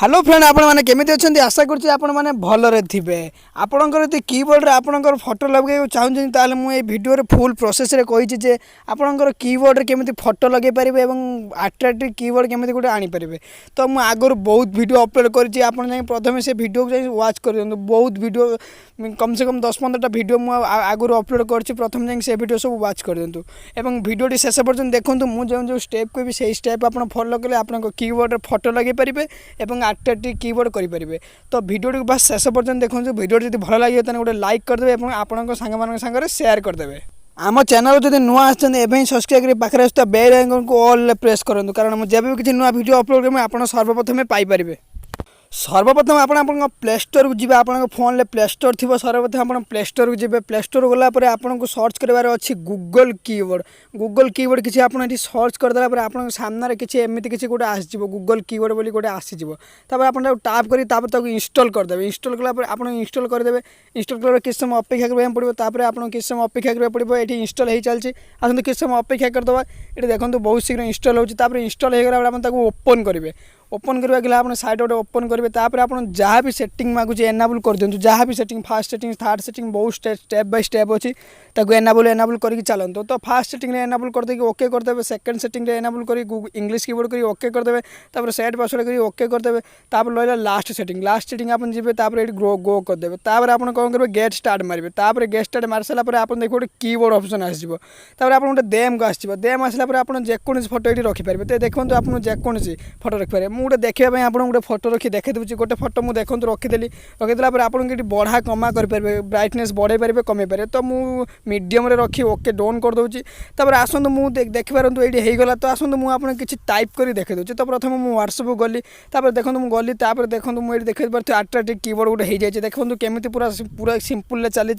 hello friend आपण मैंने केमी अच्छा आशा करुँच आपण मैंने भलरे थे आपणकर यदि कीबोर्ड आपणकर फोटो लगे चाहूँ ताल मुझे भिडियो फुल प्रोसेस कही आपणकर कीबोर्ड केमी फोटो लगे पारे और अट्राक्टिव कीबोर्ड केमी गोटे आनीपारे तो मुझे आगुरी बहुत भिड अपलोड कर प्रथम से भिडियो को वाच कर बहुत भिडियो कम से कम 10-15टा भिडियो मुझे आगुरी अपलोड कर प्रथम से भिडियो सब वाच कर दिंतु एवं भिडियोटी शेष पर्यटन देखूँ मुझे जो स्टेप कहि से स्टेप आप फॉलो कले आप कीबोर्ड फोटो लगे पारे और अट्राक्टिव कीबोर्ड करेंगे तो भिडियो बस शेष पर्यटन देखो भिडियो जब भल लगे तो गोटे लाइक करदे और आपण सांग सेयार करदे आम चैनल जब नुआ आए सब्सक्राइब कर पाखे आसता बेल आइकन को ऑल प्रेस करूँ कारण जब भी किसी नुआ भिडियो अपलोड करेंगे आप सर्वप्रथम पाइपर सर्वप्रथम आप प्ले स्टोर को जी आप फोन में प्ले स्टोर थी सर्वप्रथम आप प्ले स्टोर को जी प्ले स्टोर गलापर आपको सर्च करार अच्छी गूगल कीबोर्ड किसी आप सर्च करदेला आप सामने किसी एमती किसी गोटे आसो गूगल कीबोर्ड बोली गोटे आसीज आप टाप कर इंस्टॉल करदे इंस्टॉल कलापर आप इंस्टॉल करदे इंस्टॉल कला किस समय अपेक्षा करने पड़ो तापर आप किस समय अपेक्षा करने पड़ो ये इंस्टॉल हो चलती आसते किस समय अपेक्षा करदे ये देखो बहुत शीघ्र इंस्टॉल होता इंस्टॉल होगा आप ओपन करेंगे ओपन करवा गला आप साइड गोटे ओपन करेंगे तापर आप जहाँ भी सेटिंग मागुचे एनाबल कर दिंतु जहाँ भी setting fast setting third setting बहुत स्टेप बाय स्टेप अच्छी एनाबल करके चलते तो फास्ट सेटिंग एनाबल करदे ओके करदे सेकंड सेटिंग एनाबल कर इंग्लिश कीबोर्ड कर ओके करदे तापर सेट पासवर्ड कर ओके करदे तापर रहा लास्ट सेटिंग आप जी ये गो करदे तापर आप कौन करेंगे गेट स्टार्ट मारे तापर गेट स्टार्ट मारी सारापर आप देखिए गोटे कीबोर्ड ऑप्शन आसो तापर आप गोटे देम को आसो देम आसला आप जेकोसी फोटो ये रखिपारे तो देखो आप जेकोसी फोटो रखिपारे मुझे देखापी आप गोटे फोटो रखी देखी दूसरी गोटे फोटो मुझे देखो रखीदेली रखीदेला आपको बढ़ा कमा करेंगे ब्राइटनेस बढ़े पारे कमे पारे तो मुझे मीडियम रखी ओके डोन कर दूसरी तापर आसतु मुझे देखिपारतु ये होगा तो आसतु मुझे किसी टाइप कर देखी दूसरी तो प्रथम मुझे व्हाट्सएप को गली तापर देखो मुझे गली तापर देखो मुझे देखी पार्थ अट्राक्टिव कीबोर्ड गोटे हो जाए देखो केमी पूरा सिंपल चली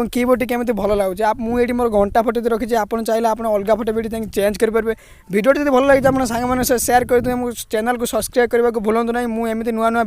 कीबोर्ड केमी भल लगुच आप मुझे मोर घंटा फटे रखी आप चाहिए आप अलग फटे भी चेंज करेंगे भिडियो जब भल लगे आप सांग सेयार कर चैनल को सब्सक्राइब करने को भूलु ना मुझे नुआ नुआ